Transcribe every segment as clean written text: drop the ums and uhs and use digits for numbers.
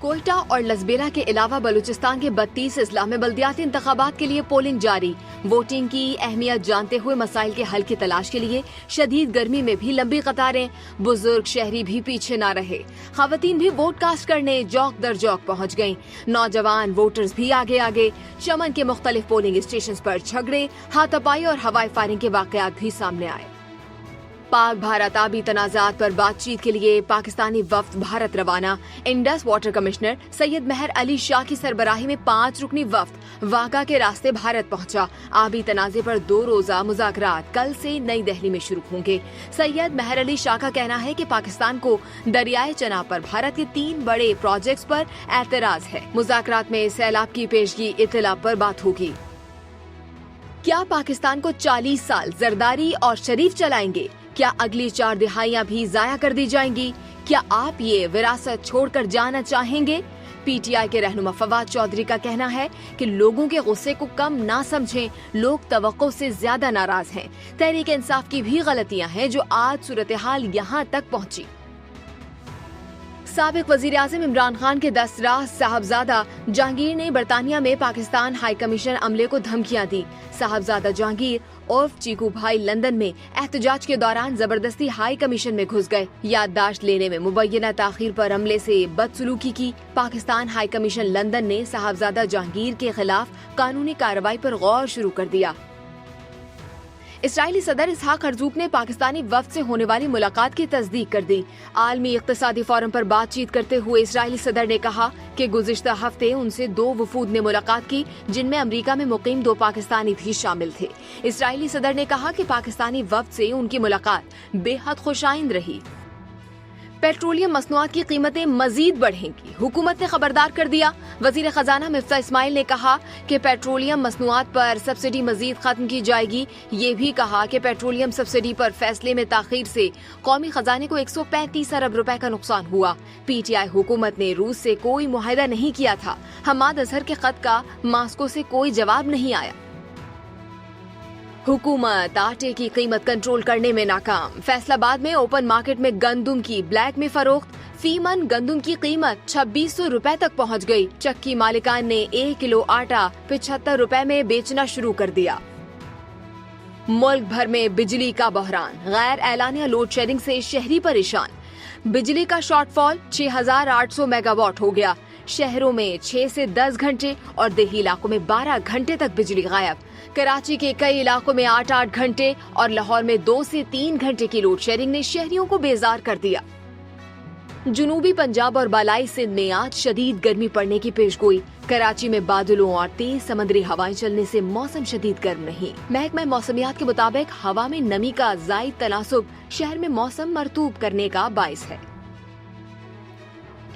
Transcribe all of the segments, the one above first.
कोयटा और लसबेरा के अलावा बलूचिस्तान के 32 इस्लाह में बल्दियाती इंतखाबात के लिए पोलिंग जारी। वोटिंग की अहमियत जानते हुए मसाइल के हल की तलाश के लिए शदीद गर्मी में भी लंबी कतारें। बुजुर्ग शहरी भी पीछे न रहे। खवातीन भी वोट कास्ट करने जौक दर जौक पहुँच गयीं। नौजवान वोटर्स भी आगे आगे। चमन के मुख्तलिफ पोलिंग स्टेशन पर झगड़े, हाथापाई और हवाई फायरिंग के वाकयात भी सामने आए। पाक भारत आबी तनाज़ात पर बातचीत के लिए पाकिस्तानी वफ्द भारत रवाना। इंडस वाटर कमिश्नर सैयद महर अली शाह की सरबराही में 5 रुकनी वफ्द वाघा के रास्ते भारत पहुंचा। आबी तनाज़े पर 2 रोज़ा मुज़ाकरात कल से नई दिल्ली में शुरू होंगे। सैयद महर अली शाह का कहना है कि पाकिस्तान को दरियाए चनाब पर भारत के 3 बड़े प्रोजेक्ट्स पर एतराज है। मुज़ाकरात में सैलाब की पेशगी इत्तला पर बात होगी। क्या पाकिस्तान को 40 साल जरदारी और शरीफ चलाएंगे? क्या अगली 4 दिहाइयां भी जाया कर दी जाएंगी? क्या आप ये विरासत छोड़कर जाना चाहेंगे? पीटीआई के रहनुमा फवाद चौधरी का कहना है कि लोगों के गुस्से को कम ना समझें, लोग तवक्को से ज्यादा नाराज हैं। तहरीक इंसाफ की भी गलतियां हैं जो आज सूरत हाल यहाँ तक पहुँची। साबिक वजीर आज़म इमरान खान के दस्तराज साहबजादा जहांगीर ने बरतानिया में पाकिस्तान हाई कमीशन अमले को धमकियां दी। साहबजादा जहांगीर उर्फ चीकू भाई लंदन में एहतजाज के दौरान जबरदस्ती हाई कमीशन में घुस गए। याददाश्त लेने में मुबैना ताखीर पर अमले से बदसलूकी की। पाकिस्तान हाई कमीशन लंदन ने साहबजादा जहांगीर के खिलाफ कानूनी कार्रवाई पर गौर शुरू कर दिया। इसराइली सदर इसहाक हरजूक ने पाकिस्तानी वफ्द से होने वाली मुलाकात की तस्दीक कर दी। आलमी इक्तिसादी फोरम पर बातचीत करते हुए इसराइली सदर ने कहा कि गुज़िश्ता हफ्ते उनसे 2 वफूद ने मुलाकात की, जिनमें अमेरिका में मुकीम 2 पाकिस्तानी भी शामिल थे। इसराइली सदर ने कहा कि पाकिस्तानी वफ्द से उनकी मुलाकात बेहद खुशाइंद रही। पेट्रोलियम मसनूआत की कीमतें मजीद बढ़ेंगी, हुकूमत ने खबरदार कर दिया। वजीर खजाना मिफ्ता इस्माइल ने कहा कि पेट्रोलियम मसनूआत पर सब्सिडी मजीद खत्म की जाएगी। ये भी कहा कि पेट्रोलियम सब्सिडी पर फैसले में ताखीर से कौमी खजाने को 135 अरब रुपए का नुकसान हुआ। पीटीआई हुकूमत ने रूस से कोई मुआहदा नहीं किया था। हमाद अजहर के खत का मास्को से कोई जवाब नहीं आया। हुकूमत आटे की कीमत कंट्रोल करने में नाकाम। फैसलाबाद में ओपन मार्केट में गंदुम की ब्लैक में फरोख्त। फी मन गंदुम की कीमत 2600 रुपए तक पहुंच गई। चक्की मालिकान ने 1 किलो आटा 75 रुपए में बेचना शुरू कर दिया। मुल्क भर में बिजली का बहरान, गैर एलानिया लोड शेडिंग से शहरी परेशान। बिजली का शॉर्टफॉल 6800 मेगावाट हो गया। शहरों में 6 से 10 घंटे और देही इलाकों में 12 घंटे तक बिजली गायब। कराची के कई इलाकों में 8-8 घंटे और लाहौर में 2 से 3 घंटे की लोड शेडिंग ने शहरियों को बेजार कर दिया। जुनूबी पंजाब और बालाई सिंध में आज शदीद गर्मी पड़ने की पेशगोई। कराची में बादलों और तेज समुद्री हवाएं चलने से मौसम शदीद गर्म नहीं। महकमा मौसमियात के मुताबिक हवा में नमी का जायद तनासुब शहर में मौसम मरतूब करने का बाइस है।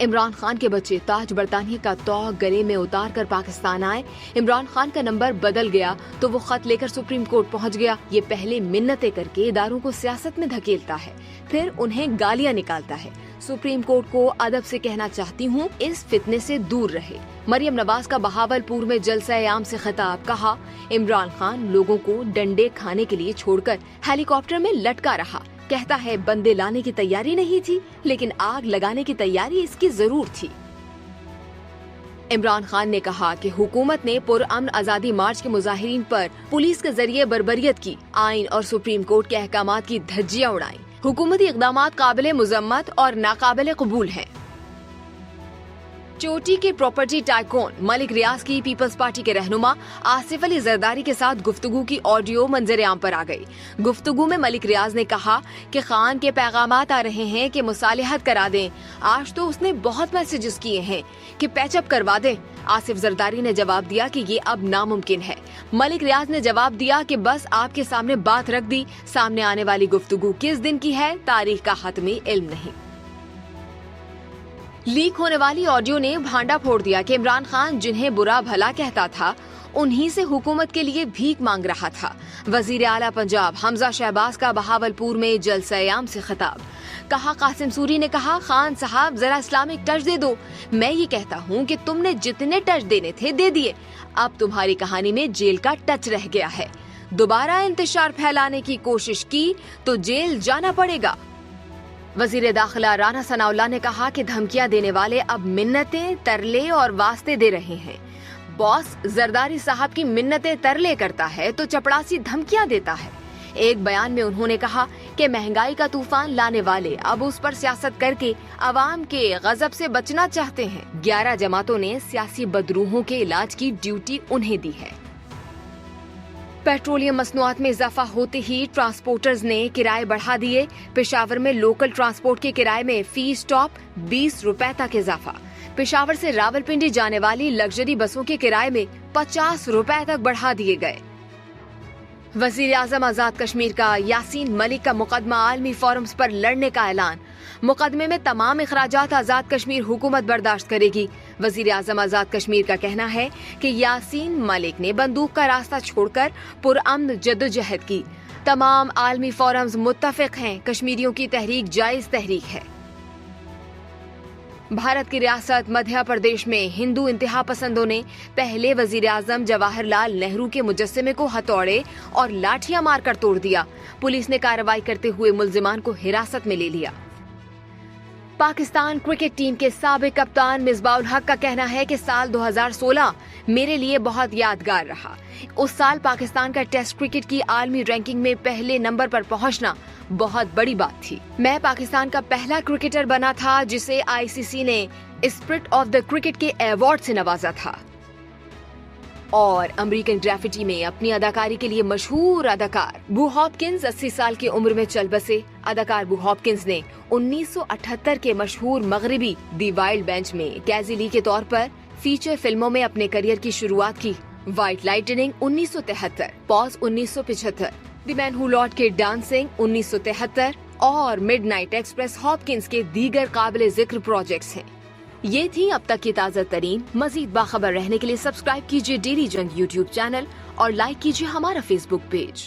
इमरान खान के बच्चे ताज बरतानिया का तौक गले में उतार कर पाकिस्तान आए। इमरान खान का नंबर बदल गया तो वो खत लेकर सुप्रीम कोर्ट पहुंच गया। ये पहले मिन्नतें करके इदारों को सियासत में धकेलता है, फिर उन्हें गालियां निकालता है। सुप्रीम कोर्ट को अदब से कहना चाहती हूँ, इस फितने से दूर रहे। मरियम नवाज का बहावलपुर में जलसा-ए-आम से खिताब। कहा, इमरान खान लोगों को डंडे खाने के लिए छोड़कर हेलीकॉप्टर में लटका रहा। कहता है बंदे लाने की तैयारी नहीं थी, लेकिन आग लगाने की तैयारी इसकी जरूर थी। इमरान खान ने कहा कि हुकूमत ने पुरअमन आजादी मार्च के मुजाहिरीन पर पुलिस के जरिए बर्बरियत की, आइन और सुप्रीम कोर्ट के अहकामात की धज्जियां उड़ाई। हुकूमती इक़दामात काबिले मुज़म्मत और नाकाबिले कबूल हैं। चोटी के प्रॉपर्टी टाइकून मलिक रियाज की पीपल्स पार्टी के रहनुमा आसिफ अली जरदारी के साथ गुफ्तगू की ऑडियो मंजर-ए-आम पर आ गई। गुफ्तगू में मलिक रियाज ने कहा कि खान के पैगामात आ रहे हैं कि मुसालिहत करा दें। आज तो उसने बहुत मैसेजेस किए हैं कि पैचअप करवा दें। आसिफ जरदारी ने जवाब दिया कि ये अब नामुमकिन है। मलिक रियाज ने जवाब दिया कि बस आपके सामने बात रख दी, सामने आने वाली गुफ्तगू किस दिन की है तारीख का हतमी इल्म नहीं। लीक होने वाली ऑडियो ने भांडा फोड़ दिया कि इमरान खान जिन्हें बुरा भला कहता था, उन्हीं से हुकूमत के लिए भीख मांग रहा था। वजीर आला पंजाब हमजा शहबाज का बहावलपुर में जलसा-ए-आम से खिताब। कहा, कासिम सूरी ने कहा, खान साहब जरा इस्लामिक टच दे दो। मैं ये कहता हूँ कि तुमने जितने टच देने थे दे दिए, अब तुम्हारी कहानी में जेल का टच रह गया है। दोबारा इंतशार फैलाने की कोशिश की तो जेल जाना पड़ेगा। वजीर दाखिला राना सनाउल्लाह ने कहा कि धमकियां देने वाले अब मिन्नतें, तरले और वास्ते दे रहे हैं। बॉस जरदारी साहब की मिन्नतें तरले करता है तो चपड़ासी धमकियां देता है। एक बयान में उन्होंने कहा कि महंगाई का तूफान लाने वाले अब उस पर सियासत करके अवाम के गजब से बचना चाहते हैं। 11 जमातों ने सियासी बदरूहों के इलाज की ड्यूटी उन्हें दी है। पेट्रोलियम मसनूआत में इजाफा होते ही ट्रांसपोर्टर्स ने किराए बढ़ा दिए। पेशावर में लोकल ट्रांसपोर्ट के किराए में फी स्टॉप 20 रुपए तक इजाफा। पेशावर से रावलपिंडी जाने वाली लग्जरी बसों के किराए में 50 रुपए तक बढ़ा दिए गए। वजीर आजम आजाद कश्मीर का यासीन मलिक का मुकदमा आलमी फोरम्स पर लड़ने का ऐलान। मुकदमे में तमाम इखराजात आजाद कश्मीर हुकूमत बर्दाश्त करेगी। वजीर आजम आजाद कश्मीर का कहना है कि यासीन मलिक ने बंदूक का रास्ता छोड़कर पुरअमन जद्दोजहद की। तमाम आलमी फोरम्स मुत्तफिक हैं, कश्मीरियों की तहरीक जायज तहरीक है। भारत की रियासत मध्य प्रदेश में हिंदू इंतहा पसंदों ने पहले वजीर आजम जवाहरलाल नेहरू के मुजस्समे को हथौड़े और लाठियां मारकर तोड़ दिया। पुलिस ने कार्रवाई करते हुए मुल्जिमान को हिरासत में ले लिया। पाकिस्तान क्रिकेट टीम के साबिक कप्तान मिसबाउल हक का कहना है कि साल 2016 मेरे लिए बहुत यादगार रहा। उस साल पाकिस्तान का टेस्ट क्रिकेट की आलमी रैंकिंग में पहले नंबर पर पहुंचना बहुत बड़ी बात थी। मैं पाकिस्तान का पहला क्रिकेटर बना था जिसे आईसीसी ने स्पिरिट ऑफ द क्रिकेट के अवार्ड से नवाजा था। और अमेरिकन ग्राफिटी में अपनी अदाकारी के लिए मशहूर अदाकार बू हॉपकिंस 80 साल की उम्र में चल बसे। अदाकार बू हॉपकिंस ने 1978 के मशहूर मगरबी दी वाइल्ड बेंच में कैजी ली के तौर पर फीचर फिल्मों में अपने करियर की शुरुआत की। White lightning 1973, pause 1975, the man who Lord के डांसिंग 1973 और मिडनाइट एक्सप्रेस हॉपकिंस के दीगर काबिल जिक्र प्रोजेक्ट्स हैं। ये थी अब तक की ताज़ा तरीन। मजीद बाखबर रहने के लिए सब्सक्राइब कीजिए डेली जंग यूट्यूब चैनल और लाइक कीजिए हमारा फेसबुक पेज।